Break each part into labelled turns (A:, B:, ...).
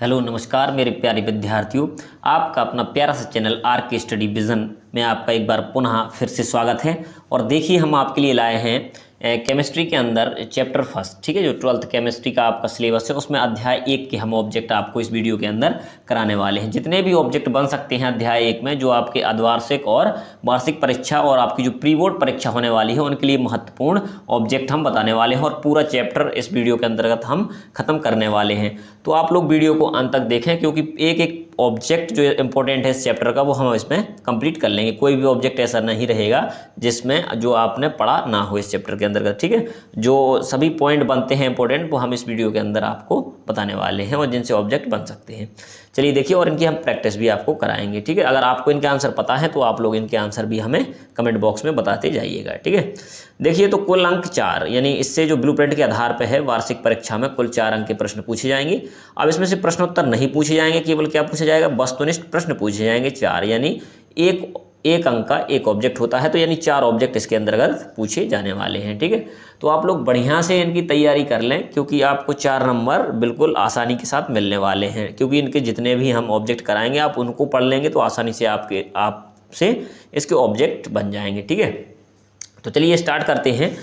A: Hello नमस्कार मेरे प्यारे विद्यार्थियों, आपका अपना प्यारा सा चैनल आर के स्टडी विज़न में आपका एक बार पुनः फिर से स्वागत है। और देखिए हम आपके लिए लाए हैं केमिस्ट्री के अंदर चैप्टर फर्स्ट, ठीक है, जो 12th केमिस्ट्री का आपका सिलेबस है उसमें अध्याय 1 के हम ऑब्जेक्ट आपको इस वीडियो के अंदर कराने वाले हैं। जितने भी ऑब्जेक्ट बन सकते हैं अध्याय 1 में, जो आपके अर्धवार्षिक और वार्षिक परीक्षा और आपकी जो प्री बोर्ड परीक्षा होने वाली है उनके लिए महत्वपूर्ण ऑब्जेक्ट हम बताने वाले हैं और पूरा चैप्टर इस वीडियो के अंतर्गत हम खत्म करने वाले हैं। तो आप लोग वीडियो को अंत तक देखें, क्योंकि एक एक ऑब्जेक्ट जो इंपॉर्टेंट है इस चैप्टर का वो हम इसमें कंप्लीट कर लेंगे। कोई भी ऑब्जेक्ट ऐसा नहीं रहेगा जिसमें जो आपने पढ़ा ना हो इस चैप्टर के अंतर्गत, ठीक है। जो सभी पॉइंट बनते हैं इंपॉर्टेंट वो हम इस वीडियो के अंदर आपको बताने वाले हैं और जिनसे ऑब्जेक्ट बन सकते हैं। चलिए देखिए, और इनकी हम प्रैक्टिस भी आपको कराएंगे, ठीक है। अगर आपको इनके आंसर पता है तो आप लोग इनके आंसर भी हमें कमेंट बॉक्स में बताते जाइएगा, ठीक है। देखिए, तो कुल अंक 4, यानी इससे जो ब्लूप्रिंट के आधार पर है वार्षिक परीक्षा में कुल 4 अंक के प्रश्न पूछे जाएंगे। अब इसमें से प्रश्नोत्तर नहीं पूछे जाएंगे, केवल क्या पूछा जाएगा, वस्तुनिष्ठ प्रश्न पूछे जाएंगे 4, यानी एक अंक का एक ऑब्जेक्ट होता है, तो यानी 4 ऑब्जेक्ट इसके अंतर्गत पूछे जाने वाले हैं, ठीक है। तो आप लोग बढ़िया से इनकी तैयारी कर लें, क्योंकि आपको 4 नंबर बिल्कुल आसानी के साथ मिलने वाले हैं। क्योंकि इनके जितने भी हम ऑब्जेक्ट कराएंगे आप उनको पढ़ लेंगे तो आसानी से आपसे इसके ऑब्जेक्ट बन जाएंगे, ठीक है। तो चलिए स्टार्ट करते हैं।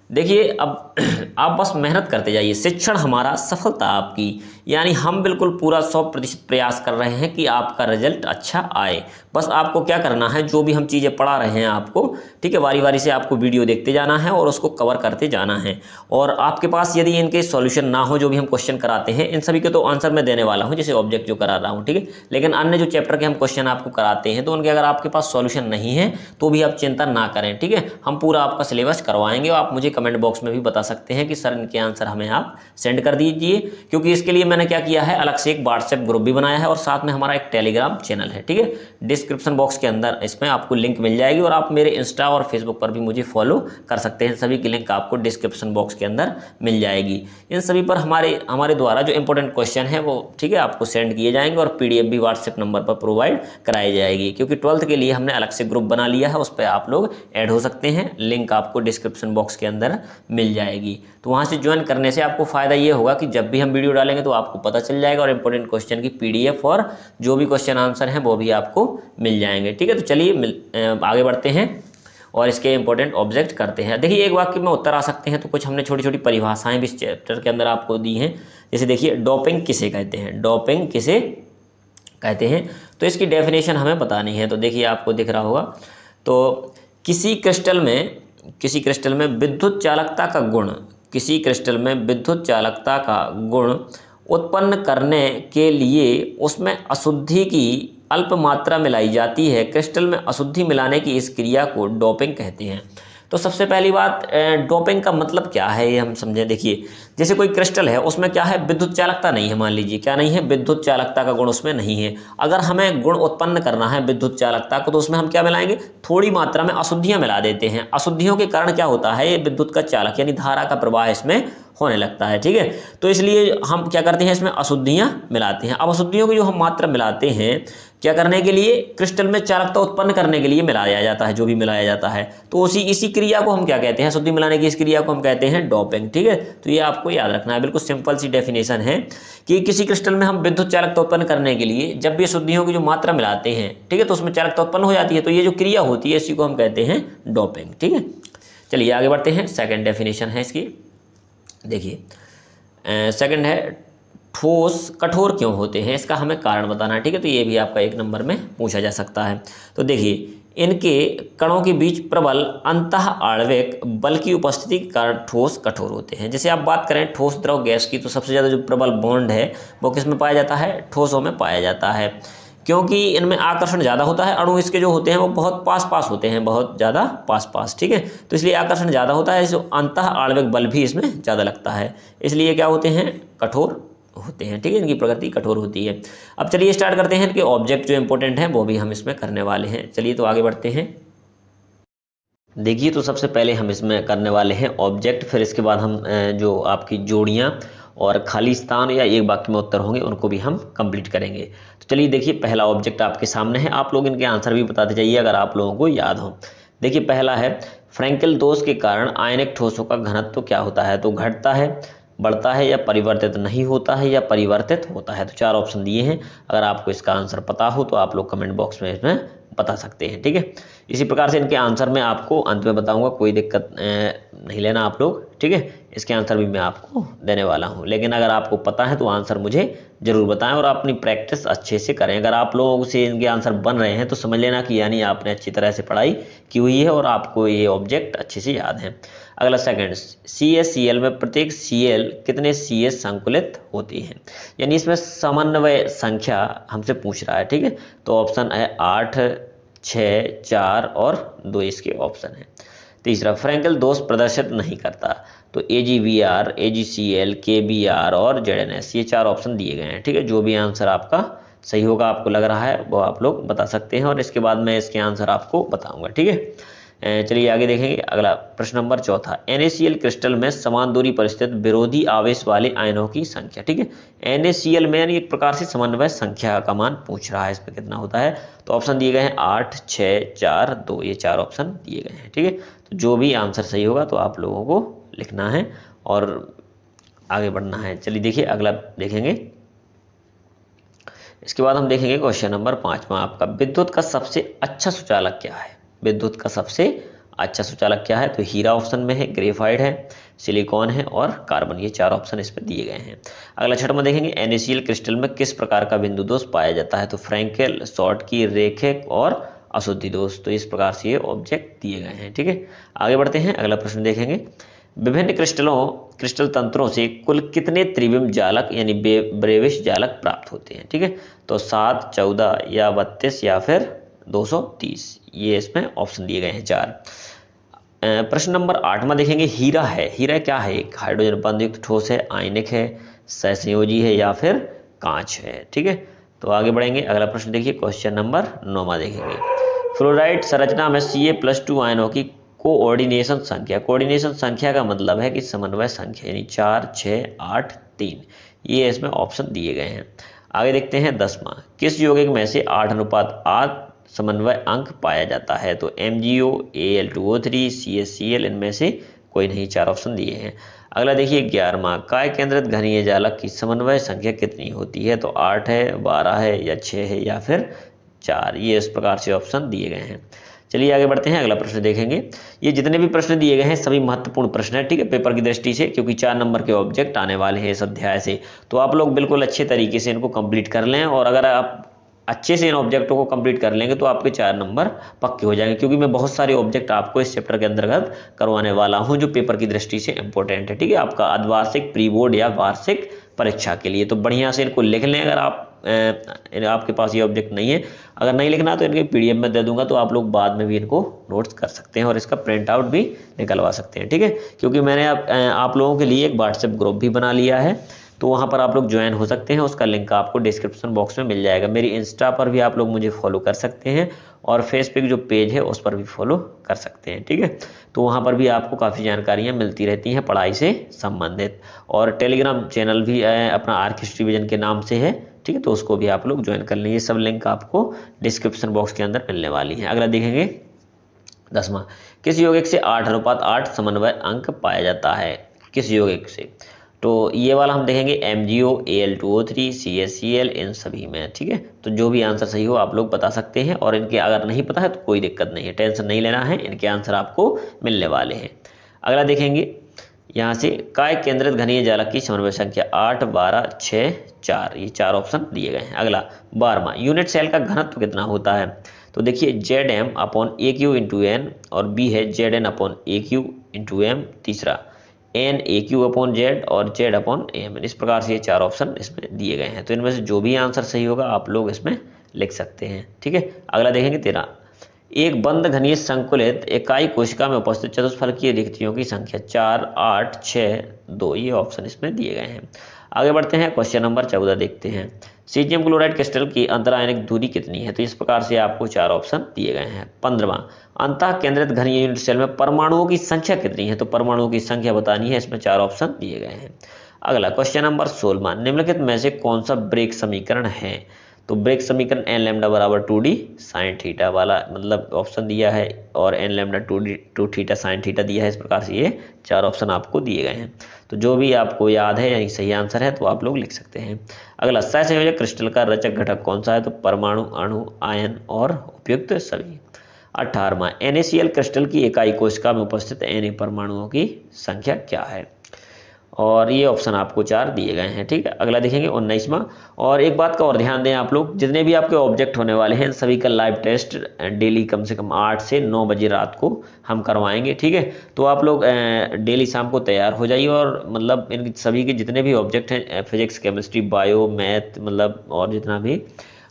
A: देखिए, अब आप बस मेहनत करते जाइए, शिक्षण हमारा सफलता आपकी, यानी हम बिल्कुल पूरा 100% प्रयास कर रहे हैं कि आपका रिजल्ट अच्छा आए। बस आपको क्या करना है, जो भी हम चीज़ें पढ़ा रहे हैं आपको, ठीक है, बारी बारी से आपको वीडियो देखते जाना है और उसको कवर करते जाना है। और आपके पास यदि इनके सॉल्यूशन ना हो, जो भी हम क्वेश्चन कराते हैं इन सभी के तो आंसर मैं देने वाला हूँ, जैसे ऑब्जेक्ट जो करा रहा हूँ, ठीक है। लेकिन अन्य जो चैप्टर के हम क्वेश्चन आपको कराते हैं तो उनके अगर आपके पास सॉल्यूशन नहीं है तो भी आप चिंता ना करें, ठीक है। हम पूरा आपका सिलेबस करवाएंगे और आप मुझे कमेंट बॉक्स में भी बता सकते हैं कि सर इनके आंसर हमें आप सेंड कर दीजिए। क्योंकि इसके लिए मैंने क्या किया है, अलग से एक व्हाट्सएप ग्रुप भी बनाया है और साथ में हमारा एक टेलीग्राम चैनल है, ठीक है। डिस्क्रिप्शन बॉक्स के अंदर इसमें आपको लिंक मिल जाएगी और आप मेरे इंस्टा और फेसबुक पर भी मुझे फॉलो कर सकते हैं। सभी की लिंक आपको डिस्क्रिप्शन बॉक्स के अंदर मिल जाएगी। इन सभी पर हमारे द्वारा जो इंपॉर्टेंट क्वेश्चन है वो, ठीक है, आपको सेंड किए जाएंगे और PDF भी व्हाट्सएप नंबर पर प्रोवाइड कराई जाएगी। क्योंकि 12th के लिए हमने अलग से ग्रुप बना लिया है, उस पर आप लोग ऐड हो सकते हैं। लिंक आपको डिस्क्रिप्शन बॉक्स के अंदर मिल जाएगी। तो वहाँ से ज्वाइन करने से आपको फ़ायदा ये होगा कि जब भी हम वीडियो डालेंगे तो आपको पता चल जाएगा और इंपॉर्टेंट क्वेश्चन की PDF और जो भी क्वेश्चन आंसर हैं वो भी आपको मिल जाएंगे, ठीक है। तो चलिए आगे बढ़ते हैं और इसके इंपॉर्टेंट ऑब्जेक्ट करते हैं। देखिए, एक वाक्य में उत्तर आ सकते हैं, तो कुछ हमने छोटी छोटी परिभाषाएं भी इस चैप्टर के अंदर आपको दी हैं। जैसे देखिए, डोपिंग किसे कहते हैं, डोपिंग किसे कहते हैं, तो इसकी डेफिनेशन हमें बतानी है। तो देखिए, आपको दिख रहा होगा, तो किसी क्रिस्टल में विद्युत चालकता का गुण, किसी क्रिस्टल में विद्युत चालकता का गुण उत्पन्न करने के लिए उसमें अशुद्धि की अल्प मात्रा मिलाई जाती है। क्रिस्टल में अशुद्धि मिलाने की इस क्रिया को डोपिंग कहते हैं। तो सबसे पहली बात, डोपिंग का मतलब क्या है ये हम समझें। देखिए, जैसे कोई क्रिस्टल है उसमें क्या है, विद्युत चालकता नहीं है, मान लीजिए क्या नहीं है, विद्युत चालकता का गुण उसमें नहीं है। अगर हमें गुण उत्पन्न करना है विद्युत चालकता को, तो उसमें हम क्या मिलाएंगे, थोड़ी मात्रा में अशुद्धियाँ मिला देते हैं। अशुद्धियों के कारण क्या होता है, ये विद्युत का चालक यानी धारा का प्रवाह इसमें होने लगता है, ठीक है। तो इसलिए हम क्या करते हैं, इसमें अशुद्धियाँ मिलाते हैं। अब अशुद्धियों की जो हम मात्रा मिलाते हैं क्या करने के लिए, क्रिस्टल में चालकता उत्पन्न करने के लिए मिलाया जाता है, जो भी मिलाया जाता है। तो इसी क्रिया को हम क्या कहते हैं, अशुद्धि मिलाने की इस क्रिया को हम कहते हैं डोपिंग, ठीक है। तो ये आपको याद रखना है, बिल्कुल सिंपल सी डेफिनेशन है कि किसी क्रिस्टल में हम विद्युत चालकता उत्पन्न करने के लिए जब भी अशुद्धियों की जो मात्रा मिलाते हैं, ठीक है, तो उसमें चालकता उत्पन्न हो जाती है। तो ये जो क्रिया होती है इसी को हम कहते हैं डोपिंग, ठीक है। चलिए आगे बढ़ते हैं। सेकेंड डेफिनेशन है इसकी, देखिए सेकंड है, ठोस कठोर क्यों होते हैं, इसका हमें कारण बताना है, ठीक है। तो ये भी आपका 1 नंबर में पूछा जा सकता है। तो देखिए, इनके कणों के बीच प्रबल अंतः आणविक बल की उपस्थिति के कारण ठोस कठोर होते हैं। जैसे आप बात करें ठोस द्रव गैस की, तो सबसे ज़्यादा जो प्रबल बॉन्ड है वो किस में पाया जाता है, ठोसों में पाया जाता है। क्योंकि इनमें आकर्षण ज़्यादा होता है, अणु इसके जो होते हैं वो बहुत पास होते हैं, बहुत ज़्यादा पास, ठीक है। तो इसलिए आकर्षण ज़्यादा होता है, जो अंतः आणविक बल भी इसमें ज़्यादा लगता है, इसलिए क्या होते हैं, कठोर होते हैं, ठीक है। इनकी प्रकृति कठोर होती है। अब चलिए स्टार्ट करते हैं कि ऑब्जेक्ट जो इंपॉर्टेंट है वो भी हम इसमें करने वाले हैं। चलिए तो आगे बढ़ते हैं। देखिए, तो सबसे पहले हम इसमें करने वाले हैं ऑब्जेक्ट, फिर इसके बाद हम जो आपकी जोड़ियाँ और खाली स्थान या एक वाक्य में उत्तर होंगे उनको भी हम कंप्लीट करेंगे। तो चलिए देखिए, पहला ऑब्जेक्ट आपके सामने है, आप लोग इनके आंसर भी बताते जाइए अगर आप लोगों को याद हो। देखिए, पहला है, फ्रैंकेल दोष के कारण आयनिक ठोसों का घनत्व क्या होता है, तो घटता है, बढ़ता है या परिवर्तित नहीं होता है या परिवर्तित होता है। तो 4 ऑप्शन दिए हैं, अगर आपको इसका आंसर पता हो तो आप लोग कमेंट बॉक्स में इसमें बता सकते हैं, ठीक है। इसी प्रकार से इनके आंसर मैं आपको अंत में बताऊंगा, कोई दिक्कत नहीं लेना आप लोग, ठीक है। इसके आंसर भी मैं आपको देने वाला हूं, लेकिन अगर आपको पता है तो आंसर मुझे जरूर बताएं और अपनी प्रैक्टिस अच्छे से करें। अगर आप लोगों से इनके आंसर बन रहे हैं तो समझ लेना कि यानी आपने अच्छी तरह से पढ़ाई की हुई है और आपको ये ऑब्जेक्ट अच्छे से याद है। अगला सेकंड, CaCl में प्रत्येक Cl कितने CS संकुलित होती हैं, यानी इसमें समन्वय संख्या हमसे पूछ रहा है, ठीक है। तो ऑप्शन है 8, 6, 4 और 2 इसके ऑप्शन है। तीसरा, फ्रैंकल दोष प्रदर्शित नहीं करता, तो AgBr, AgCl, KBr और ZnS ये 4 ऑप्शन दिए गए हैं, ठीक है। जो भी आंसर आपका सही होगा आपको लग रहा है वो आप लोग बता सकते हैं और इसके बाद मैं इसके आंसर आपको बताऊंगा, ठीक है। चलिए आगे देखेंगे। अगला प्रश्न नंबर चौथा, NaCl क्रिस्टल में समान दूरी पर स्थित विरोधी आवेश वाले आयनों की संख्या, ठीक है। NaCl में यानी एक प्रकार से समन्वय संख्या का मान पूछ रहा है, इसमें कितना होता है। तो ऑप्शन दिए गए हैं 8, 6, 4, 2 ये 4 ऑप्शन दिए गए हैं, ठीक है। तो जो भी आंसर सही होगा तो आप लोगों को लिखना है और आगे बढ़ना है। चलिए देखिए अगला देखेंगे। इसके बाद हम देखेंगे क्वेश्चन नंबर 5वां आपका, विद्युत का सबसे अच्छा सुचालक क्या है। विद्युत का सबसे अच्छा सुचालक क्या है, तो हीरा ऑप्शन में है, ग्रेफाइट है, सिलिकॉन है और कार्बन, ये 4 ऑप्शन इसमें दिए गए हैं। अगला छठवां देखेंगे, NaCl क्रिस्टल में किस प्रकार का बिंदु दोष पाया जाता है, तो फ्रैंकेल, शॉर्टकी, रेखिक और अशुद्धि दोष। तो इस प्रकार से ये ऑब्जेक्ट दिए गए हैं, ठीक है। आगे बढ़ते हैं, अगला प्रश्न देखेंगे, विभिन्न क्रिस्टल तंत्रों से कुल कितने त्रिविम जालक यानी ब्रेविश जालक प्राप्त होते हैं, ठीक है। तो 7, 14 या 32 या फिर 230, ये इसमें ऑप्शन दिए गए हैं 4। प्रश्न नंबर 8वां देखेंगे, हीरा है, हीरा क्या है, एक हाइड्रोजन बंध युक्त ठोस है, आयनिक है, सहसंयोजी है या फिर कांच है, ठीक है। तो आगे बढ़ेंगे, अगला प्रश्न देखिए क्वेश्चन नंबर 9वां देखेंगे, फ्लोराइड संरचना में Ca+2 आयनों की कोऑर्डिनेशन संख्या, कोऑर्डिनेशन संख्या का मतलब है कि समन्वय संख्या, यानी 4, 6, 8, 3, ये इसमें ऑप्शन दिए गए हैं। आगे देखते हैं 10वां, किस यौगिक में से 8:8 समन्वय अंक पाया जाता है, तो MgO, Al2O3, CaCl, इनमें से कोई नहीं, 4 ऑप्शन दिए हैं। अगला देखिए 11वां, काय केंद्रित घनीय जालक की समन्वय संख्या कितनी होती है, तो 8 है, 12 है या 6 है या फिर 4, ये इस प्रकार से ऑप्शन दिए गए हैं। चलिए आगे बढ़ते हैं, अगला प्रश्न देखेंगे। ये जितने भी प्रश्न दिए गए हैं सभी महत्वपूर्ण प्रश्न है, ठीक है, पेपर की दृष्टि से, क्योंकि 4 नंबर के ऑब्जेक्ट आने वाले हैं इस अध्याय से। तो आप लोग बिल्कुल अच्छे तरीके से इनको कंप्लीट कर लें और अगर आप अच्छे से इन ऑब्जेक्टों को कंप्लीट कर लेंगे तो आपके 4 नंबर पक्के हो जाएंगे, क्योंकि मैं बहुत सारे ऑब्जेक्ट आपको इस चैप्टर के अंतर्गत करवाने वाला हूं जो पेपर की दृष्टि से इंपॉर्टेंट है, ठीक है, आपका अर्धवार्षिक, प्री बोर्ड या वार्षिक परीक्षा के लिए। तो बढ़िया से इनको लिख लें। अगर आपके पास ये ऑब्जेक्ट नहीं है, अगर नहीं लिखना तो इनके PDF में दे दूंगा, तो आप लोग बाद में भी इनको नोट्स कर सकते हैं और इसका प्रिंट आउट भी निकलवा सकते हैं, ठीक है। क्योंकि मैंने आप लोगों के लिए एक व्हाट्सएप ग्रुप भी बना लिया है, तो वहाँ पर आप लोग ज्वाइन हो सकते हैं, उसका लिंक आपको डिस्क्रिप्शन बॉक्स में मिल जाएगा। मेरी इंस्टा पर भी आप लोग मुझे फॉलो कर सकते हैं और फेसबुक जो पेज है उस पर भी फॉलो कर सकते हैं, ठीक है। तो वहाँ पर भी आपको काफ़ी जानकारियाँ मिलती रहती हैं पढ़ाई से संबंधित, और टेलीग्राम चैनल भी अपना आर्क हिस्ट्री विजन के नाम से है, ठीक है, तो उसको भी आप लोग ज्वाइन कर लें। ये सब लिंक आपको डिस्क्रिप्शन बॉक्स के अंदर मिलने वाली है। अगला देखेंगे 10वां, किस यौगिक से 8:8 समन्वय अंक पाया जाता है, किस यौगिक से, तो ये वाला हम देखेंगे MgO, Al2O3, CaCl, इन सभी में, ठीक है। तो जो भी आंसर सही हो आप लोग बता सकते हैं और इनके अगर नहीं पता है तो कोई दिक्कत नहीं है, टेंशन नहीं लेना है, इनके आंसर आपको मिलने वाले हैं। अगला देखेंगे यहाँ से, काय केंद्रित घनीय जालक की समन्वय संख्या 8, 12, 6, 4, ये 4 ऑप्शन दिए गए हैं। अगला 12वां, यूनिट सेल का घनत्व कितना होता है, तो देखिए Zm/AQ/N और B है Zn/AQ/M, तीसरा NAQ/Z और Z/AM, इस प्रकार से ये 4 ऑप्शन इसमें दिए गए हैं। तो इनमें से जो भी आंसर सही होगा आप लोग इसमें लिख सकते हैं, ठीक है। अगला देखेंगे 13, एक बंद घनीय संकुलित इकाई कोशिका में उपस्थित चतुष्फलकीय रिक्तियों की संख्या 4, 8, 6, 2, ये ऑप्शन इसमें दिए गए हैं। आगे बढ़ते हैं, क्वेश्चन नंबर 14 देखते हैं। सीजियम क्लोराइड क्रिस्टल की अंतरायनिक दूरी कितनी है, तो इस प्रकार से आपको 4 ऑप्शन दिए गए हैं। 15वां, अंतः केंद्रित घनीय यूनिट सेल में परमाणुओं की संख्या कितनी है, तो परमाणुओं की संख्या बतानी है, इसमें 4 ऑप्शन दिए गए हैं। अगला क्वेश्चन नंबर 16वां, निम्नलिखित में से कौन सा ब्रेक समीकरण है, तो ब्रेक समीकरण एन लैम्डा बराबर 2d साइन थीटा वाला मतलब ऑप्शन दिया है, और n lambda 2 theta sine theta दिया है। इस प्रकार से ये 4 ऑप्शन आपको दिए गए हैं। तो जो भी आपको याद है यानी सही आंसर है तो आप लोग लिख सकते हैं। अगला, सहसंयोजक क्रिस्टल का रचक घटक कौन सा है? तो परमाणु, अणु, आयन और उपयुक्त सभी। 18वां, NaCl क्रिस्टल की इकाई कोशिका में उपस्थित Na परमाणुओं की संख्या क्या है? और ये ऑप्शन आपको 4 दिए गए हैं। ठीक है, अगला देखेंगे 19वां। और एक बात का और ध्यान दें आप लोग, जितने भी आपके ऑब्जेक्ट होने वाले हैं सभी का लाइव टेस्ट डेली कम से कम 8 से 9 बजे रात को हम करवाएंगे। ठीक है, तो आप लोग डेली शाम को तैयार हो जाइए, और मतलब इन सभी के जितने भी ऑब्जेक्ट हैं, फिजिक्स, केमिस्ट्री, बायो, मैथ, मतलब और जितना भी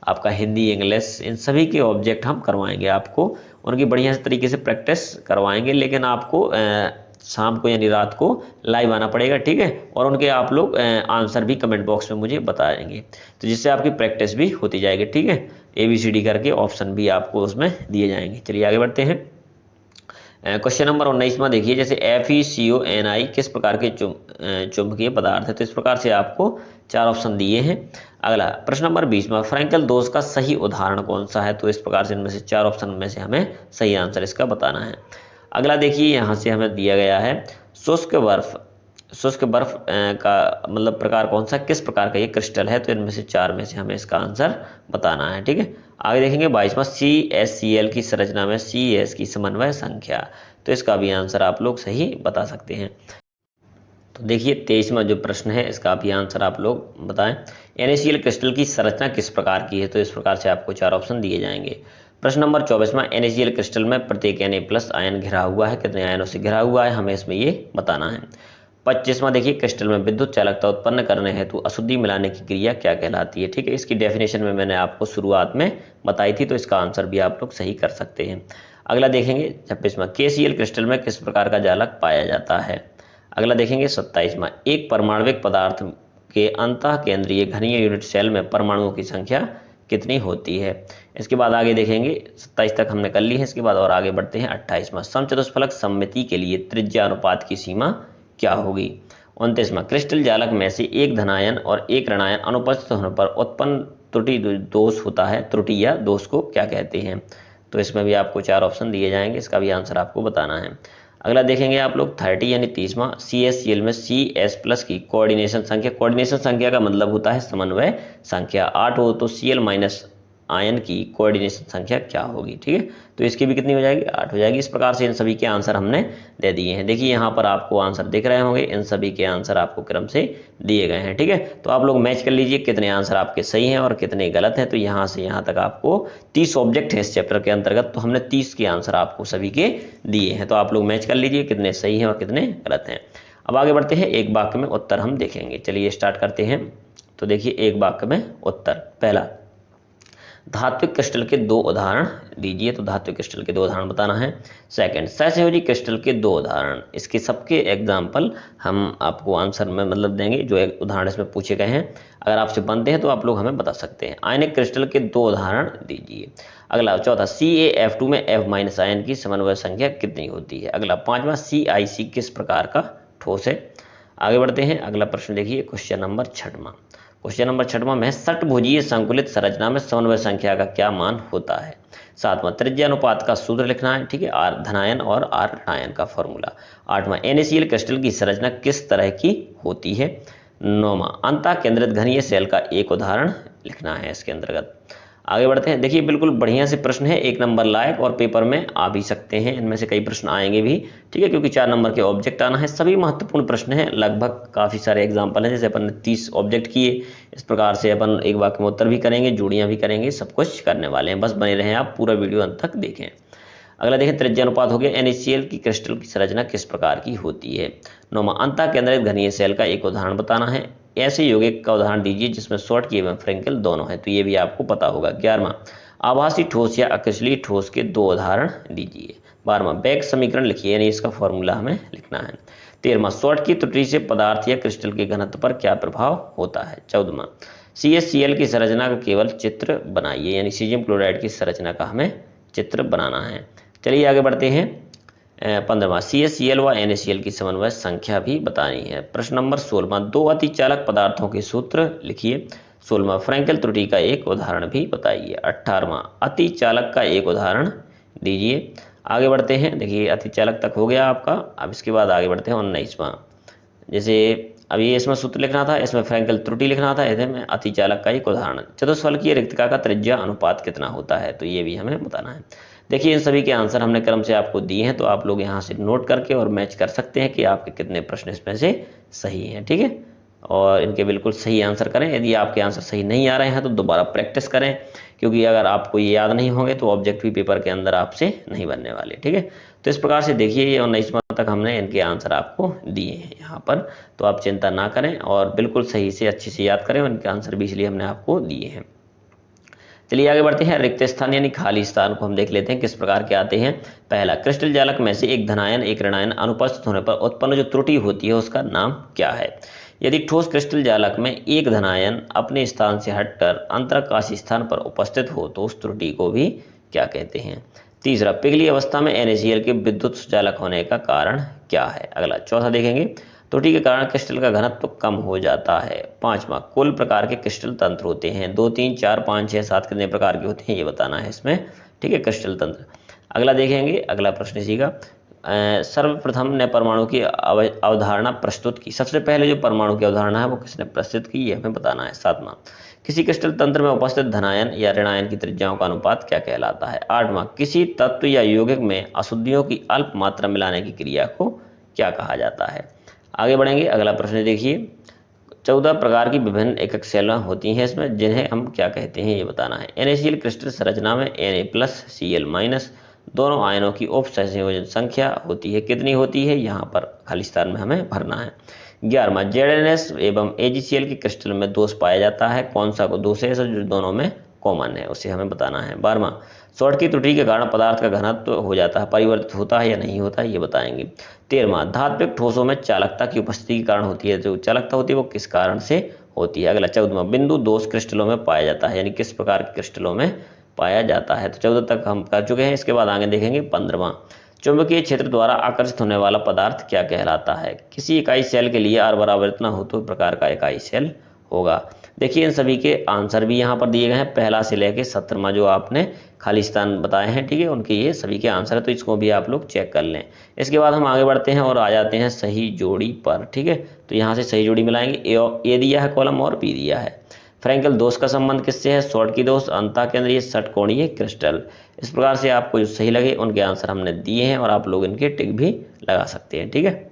A: आपका हिंदी, इंग्लिश, इन सभी के ऑब्जेक्ट हम करवाएंगे आपको, उनकी बढ़िया से तरीके से प्रैक्टिस करवाएंगे। लेकिन आपको शाम को यानी रात को लाइव आना पड़ेगा। ठीक है, और उनके आप लोग आंसर भी कमेंट बॉक्स में मुझे बताएंगे, तो जिससे आपकी प्रैक्टिस भी होती जाएगी। ठीक है, ABCD करके ऑप्शन भी आपको उसमें दिए जाएंगे। चलिए आगे बढ़ते हैं। क्वेश्चन नंबर 19वां देखिए, जैसे FeCONi किस प्रकार के चुंबकीय पदार्थ है? तो इस प्रकार से आपको 4 ऑप्शन दिए हैं। अगला, प्रश्न नंबर 20वां, फ्रैंकल दोष का सही उदाहरण कौन सा है? तो इस प्रकार से इनमें से 4 ऑप्शन में से हमें सही आंसर इसका बताना है। अगला देखिए, यहाँ से हमें दिया गया है शुष्क बर्फ का मतलब प्रकार कौन सा, किस प्रकार का ये क्रिस्टल है? तो इनमें से 4 में से हमें इसका आंसर बताना है। ठीक है, आगे देखेंगे 22वां, CaCl की संरचना में Cas की समन्वय संख्या। तो इसका भी आंसर आप लोग सही बता सकते हैं। तो देखिए 23वां जो प्रश्न है इसका भी आंसर आप लोग बताएं। NaCl क्रिस्टल की संरचना किस प्रकार की है? तो इस प्रकार से आपको 4 ऑप्शन दिए जाएंगे। प्रश्न नंबर 24वां, NaCl क्रिस्टल में प्रत्येक Na+ आयन घिरा हुआ है, कितने आयनों से घिरा हुआ है, हमें इसमें ये बताना है। 25वां देखिए, क्रिस्टल में विद्युत चालकता उत्पन्न करने हेतु अशुद्धि मिलाने की क्रिया क्या कहलाती है? ठीक है, इसकी डेफिनेशन में मैंने आपको शुरुआत में बताई थी, तो इसका आंसर भी आप लोग सही कर सकते हैं। अगला देखेंगे 26वां, KCl क्रिस्टल में किस प्रकार का जालक पाया जाता है? अगला देखेंगे 27वां, एक परमाणविक पदार्थ के अंतः केंद्रीय घनीय यूनिट सेल में परमाणुओं की संख्या कितनी होती है? इसके बाद आगे देखेंगे 27 तक हमने कर ली है। इसके बाद और आगे बढ़ते हैं 28वां, समचतुष्फलक सममिति के लिए त्रिज्या अनुपात की सीमा क्या होगी? 29वां, क्रिस्टल जालक में से एक धनायन और एक ऋणायन अनुपस्थित होने पर उत्पन्न त्रुटि दोष होता है, त्रुटि या दोष को क्या कहते हैं? तो इसमें भी आपको 4 ऑप्शन दिए जाएंगे, इसका भी आंसर आपको बताना है। अगला देखेंगे आप लोग 30 यानी 30वां, CaCl में Cs+ की कोऑर्डिनेशन संख्या। कोऑर्डिनेशन संख्या का मतलब होता है समन्वय संख्या। 8 हो तो Cl- आयन की कोऑर्डिनेशन संख्या क्या होगी? ठीक है, तो इसकी भी कितनी हो जाएगी? 8 हो जाएगी। इस प्रकार से इन सभी के आंसर हमने दे दिए हैं। देखिए यहाँ पर आपको आंसर दिख रहे होंगे, इन सभी के आंसर आपको क्रम से दिए गए हैं। ठीक है, तो आप लोग मैच कर लीजिए कितने आंसर आपके सही हैं और कितने गलत हैं। तो यहाँ से यहाँ तक आपको 30 ऑब्जेक्ट है इस चैप्टर के अंतर्गत, तो हमने 30 के आंसर आपको सभी के दिए हैं। तो आप लोग मैच कर लीजिए कितने सही हैं और कितने गलत हैं। अब आगे बढ़ते हैं, एक वाक्य में उत्तर हम देखेंगे। चलिए स्टार्ट करते हैं। तो देखिए एक वाक्य में उत्तर, पहला, धात्विक क्रिस्टल के 2 उदाहरण दीजिए। तो धात्विक क्रिस्टल के 2 उदाहरण बताना है। सेकंड, सहसंयोजी क्रिस्टल के 2 उदाहरण, इसके सबके एग्जाम्पल हम आपको आंसर में मतलब देंगे, जो एक उदाहरण इसमें पूछे गए हैं। अगर आपसे बनते हैं तो आप लोग हमें बता सकते हैं। आयनिक क्रिस्टल के 2 उदाहरण दीजिए। अगला चौथा, CaF2 में F- आयन की समन्वय संख्या कितनी होती है? अगला 5वां, CiC किस प्रकार का ठोस है? आगे बढ़ते हैं, अगला प्रश्न देखिए, क्वेश्चन नंबर 6वां। क्वेश्चन नंबर 6वां में षटभुजीय संकुलित संरचना में समन्वय संख्या का क्या मान होता है? 7वां, त्रिज्या अनुपात का सूत्र लिखना है। ठीक है, R धनायन और R ऋणायन का फॉर्मूला। 8वां, NaCl क्रिस्टल की संरचना किस तरह की होती है? 9वां, अंतः केंद्रित घनीय सेल का एक उदाहरण लिखना है इसके अंतर्गत। आगे बढ़ते हैं। देखिए बिल्कुल बढ़िया से प्रश्न है, 1 नंबर लायक, और पेपर में आ भी सकते हैं, इनमें से कई प्रश्न आएंगे भी। ठीक है, क्योंकि 4 नंबर के ऑब्जेक्ट आना है। सभी महत्वपूर्ण प्रश्न हैं, लगभग काफ़ी सारे एग्जाम्पल हैं। जैसे अपन ने 30 ऑब्जेक्ट किए, इस प्रकार से अपन एक वाक्य में उत्तर भी करेंगे, जोड़ियाँ भी करेंगे, सब कुछ करने वाले हैं। बस बने रहें आप, पूरा वीडियो अंत तक देखें। अगला देखें, त्रिज्या अनुपात हो गया। NaCl की क्रिस्टल की संरचना किस प्रकार की होती है? 9वां, अंतः केंद्रित घनीय सेल का एक उदाहरण बताना है। ऐसे यौगिक का उदाहरण दीजिए जिसमें शॉर्ट एवं फ्रैंकल दोनों है, तो ये भी आपको पता होगा। 11वां, आभासी ठोस या अक्रियली ठोस के 2 उदाहरण दीजिए। 12वां, बेक समीकरण लिखिए, यानी इसका फॉर्मूला हमें लिखना है। 13वां, शॉर्ट की त्रुटि से पदार्थ या क्रिस्टल के घनत्व पर क्या प्रभाव होता है? 14वां, CaCl की संरचना का केवल चित्र बनाइए, यानी सीजियम क्लोराइड की संरचना का हमें चित्र बनाना है। चलिए आगे बढ़ते हैं। 15वां, CaCl व NaCl की समन्वय संख्या भी बतानी है। प्रश्न नंबर 16वां, 2 अतिचालक पदार्थों के सूत्र लिखिए। 16वां, फ्रैंकल त्रुटि का एक उदाहरण भी बताइए। 18वां, अति चालक का एक उदाहरण दीजिए। आगे बढ़ते हैं, देखिए अति चालक तक हो गया आपका। अब इसके बाद आगे बढ़ते हैं 19वां, जैसे अभी इसमें सूत्र लिखना था, इसमें फ्रैंकल त्रुटि लिखना था, ऐसे में अति चालक का एक उदाहरण। चतुष्फलकीय रिक्तिका का त्रिज्या अनुपात कितना होता है, तो ये भी हमें बताना है। देखिए इन सभी के आंसर हमने क्रम से आपको दिए हैं, तो आप लोग यहाँ से नोट करके और मैच कर सकते हैं कि आपके कितने प्रश्न इसमें से सही हैं, ठीक है। और इनके बिल्कुल सही आंसर करें। यदि आपके आंसर सही नहीं आ रहे हैं तो दोबारा प्रैक्टिस करें, क्योंकि अगर आपको ये याद नहीं होंगे तो ऑब्जेक्टिव पेपर के अंदर आपसे नहीं बनने वाले, ठीक है। तो इस प्रकार से देखिए ये 19वां तक हमने इनके आंसर आपको दिए हैं यहाँ पर, तो आप चिंता ना करें और बिल्कुल सही से अच्छे से याद करें। इनके आंसर भी इसलिए हमने आपको दिए हैं। चलिए आगे बढ़ते हैं। रिक्त स्थान यानी खाली स्थान को हम देख लेते हैं किस प्रकार के आते हैं। पहला, क्रिस्टल जालक में से एक धनायन एक ऋणायन अनुपस्थित होने पर उत्पन्न जो त्रुटि होती है उसका नाम क्या है। यदि ठोस क्रिस्टल जालक में एक धनायन अपने स्थान से हटकर अंतराकाशी स्थान पर उपस्थित हो तो उस त्रुटि को भी क्या कहते हैं। तीसरा, पिघली अवस्था में NaCl के विद्युत सुचालक होने का कारण क्या है। अगला, चौथा देखेंगे, त्रुटि के कारण क्रिस्टल का घनत्व कम हो जाता है। पांचवा, कुल प्रकार के क्रिस्टल तंत्र होते हैं, 2 3 4 5 6 7 कितने प्रकार के होते हैं ये बताना है इसमें, ठीक है, क्रिस्टल तंत्र। अगला देखेंगे, अगला प्रश्न इसी का, सर्वप्रथम ने परमाणु की अवधारणा प्रस्तुत की। सबसे पहले जो परमाणु की अवधारणा है वो किसने प्रस्तुत की, ये हमें बताना है। सातवां, किसी क्रिस्टल तंत्र में उपस्थित धनायन या ऋणायन की त्रिज्याओं का अनुपात क्या कहलाता है। आठवां, किसी तत्व या यौगिक में अशुद्धियों की अल्प मात्रा मिलाने की क्रिया को क्या कहा जाता है। आगे बढ़ेंगे, अगला प्रश्न देखिए, 14 प्रकार की विभिन्न एकक सेलें होती हैं इसमें, जिन्हें हम क्या कहते हैं ये बताना है। NaCl क्रिस्टल संरचना में Na+Cl- दोनों आयनों की उप संयोजन संख्या होती है, कितनी होती है यहाँ पर खाली स्थान में हमें भरना है। 11वां, ZnS एवं AgCl के क्रिस्टल में दोष पाया जाता है, कौन सा को दोष है जो दोनों में कॉमन है उसे हमें बताना है। 12वां, शॉर्ट की त्रुटि के कारण पदार्थ का घनत्व हो जाता है, परिवर्तित होता है या नहीं होता है ये बताएंगे। 13वां, धात्विक ठोसों में चालकता की उपस्थिति के कारण होती है, जो चालकता होती है वो किस कारण से होती है। अगला 14वां, बिंदु दोष क्रिस्टलों में पाया जाता है, यानी किस प्रकार के क्रिस्टलों में पाया जाता है। तो 14 तक हम कर चुके हैं। इसके बाद आगे देखेंगे 15वां, चुंबकीय क्षेत्र द्वारा आकर्षित होने वाला पदार्थ क्या कहलाता है। किसी इकाई सेल के लिए R बराबर इतना हो तो प्रकार का इकाई सेल होगा। देखिए इन सभी के आंसर भी यहाँ पर दिए गए हैं, पहला से लेके 17वां जो आपने खाली स्थान बताए हैं, ठीक है, उनके ये सभी के आंसर है, तो इसको भी आप लोग चेक कर लें। इसके बाद हम आगे बढ़ते हैं और आ जाते हैं सही जोड़ी पर, ठीक है। तो यहाँ से सही जोड़ी मिलाएंगे, ए दिया है कॉलम और बी दिया है। फ्रैंकल दोष का संबंध किससे है, शॉर्टकी दोष, अंतःकेंद्रीय षटकोणीय क्रिस्टल। इस प्रकार से आपको जो सही लगे उनके आंसर हमने दिए हैं और आप लोग इनके टिक भी लगा सकते हैं, ठीक है।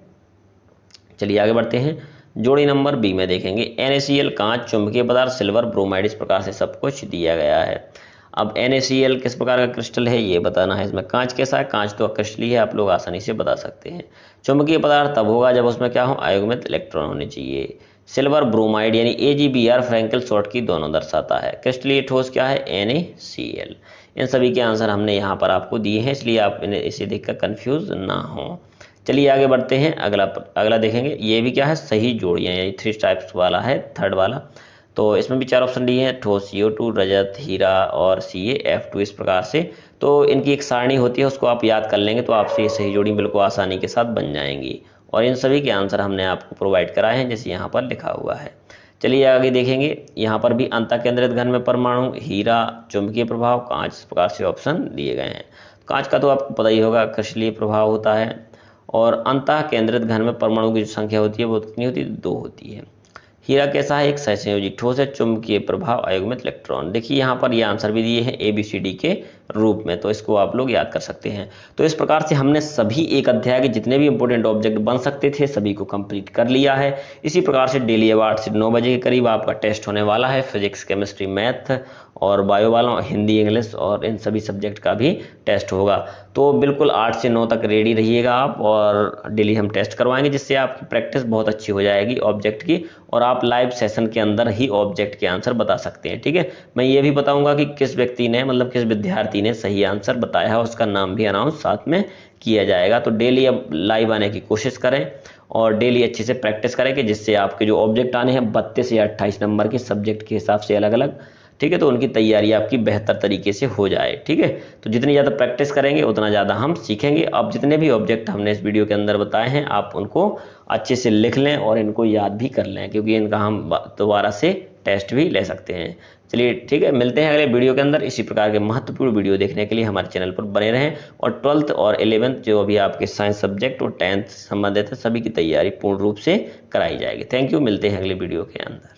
A: चलिए आगे बढ़ते हैं। जोड़ी नंबर बी में देखेंगे, NaCl कांच, चुंबकीय पदार्थ, सिल्वर, ब्रोमाइड, इस प्रकार से सब कुछ दिया गया है। अब NaCl किस प्रकार का क्रिस्टल है ये बताना है। इसमें कांच कैसा है, कांच तो क्रिस्टल है, आप लोग आसानी से बता सकते हैं। चुंबकीय पदार्थ तब होगा जब उसमें क्या हो, अयुग्मित इलेक्ट्रॉन होने चाहिए। सिल्वर, ब्रोमाइड यानी AgBr फ्रैंकल शॉर्टकी दोनों दर्शाता है। क्रिस्टलीय ठोस क्या है, NaCl। इन सभी के आंसर हमने यहाँ पर आपको दिए हैं, इसलिए आप इसे देखकर कंफ्यूज ना हो। चलिए आगे बढ़ते हैं। अगला देखेंगे, ये भी क्या है, सही जोड़ियाँ, यानी 3 टाइप्स वाला है, थर्ड वाला। तो इसमें भी 4 ऑप्शन दिए हैं, ठोस CO2, रजत, हीरा और CaF2, इस प्रकार से। तो इनकी एक सारणी होती है, उसको आप याद कर लेंगे तो आपसे ये सही जोड़ी बिल्कुल आसानी के साथ बन जाएंगी। और इन सभी के आंसर हमने आपको प्रोवाइड कराए हैं, जैसे यहाँ पर लिखा हुआ है। चलिए आगे देखेंगे, यहाँ पर भी अंतःकेंद्रित घन में परमाणु, हीरा, चुंबकीय प्रभाव, कांच, इस प्रकार से ऑप्शन दिए गए हैं। कांच का तो आपको पता ही होगा, क्रिस्टलीय प्रभाव होता है। और अंतःकेंद्रित घन में परमाणु की जो संख्या होती है वो कितनी होती है, 2 होती है। हीरा कैसा है, एक सहसंयोजी ठोस है, चुंबकीय प्रभाव, अयुग्मित इलेक्ट्रॉन। देखिए यहाँ पर ये आंसर भी दिए हैं ABCD के रूप में, तो इसको आप लोग याद कर सकते हैं। तो इस प्रकार से हमने सभी एक अध्याय के जितने भी इंपॉर्टेंट ऑब्जेक्ट बन सकते थे सभी को कंप्लीट कर लिया है। इसी प्रकार से डेली अब 8 से 9 बजे के करीब आपका टेस्ट होने वाला है, फिजिक्स, केमिस्ट्री, मैथ और बायो वालों, हिंदी, इंग्लिश और इन सभी सब्जेक्ट का भी टेस्ट होगा। तो बिल्कुल 8 से 9 तक रेडी रहिएगा आप, और डेली हम टेस्ट करवाएंगे, जिससे आपकी प्रैक्टिस बहुत अच्छी हो जाएगी ऑब्जेक्ट की, और आप लाइव सेशन के अंदर ही ऑब्जेक्ट के आंसर बता सकते हैं, ठीक है। मैं ये भी बताऊंगा कि किस व्यक्ति ने, मतलब किस विद्यार्थी ने सही आंसर बताया है, उसका नाम भी अनाउंस साथ में किया जाएगा। तो डेली अब लाइव आने की कोशिश करें और डेली अच्छे से प्रैक्टिस करें, कि जिससे आपके जो ऑब्जेक्ट आने हैं 32 या 28 नंबर के सब्जेक्ट के हिसाब से अलग अलग, ठीक है, तो उनकी तैयारी आपकी बेहतर तरीके से हो जाए, ठीक है। तो जितनी ज़्यादा प्रैक्टिस करेंगे उतना ज़्यादा हम सीखेंगे। अब जितने भी ऑब्जेक्ट हमने इस वीडियो के अंदर बताए हैं आप उनको अच्छे से लिख लें और इनको याद भी कर लें, क्योंकि इनका हम दोबारा से टेस्ट भी ले सकते हैं। चलिए ठीक है, मिलते हैं अगले वीडियो के अंदर। इसी प्रकार के महत्वपूर्ण वीडियो देखने के लिए हमारे चैनल पर बने रहें और 12th और 11th जो अभी आपके साइंस सब्जेक्ट और 10th संबंधित है सभी की तैयारी पूर्ण रूप से कराई जाएगी। थैंक यू, मिलते हैं अगले वीडियो के अंदर।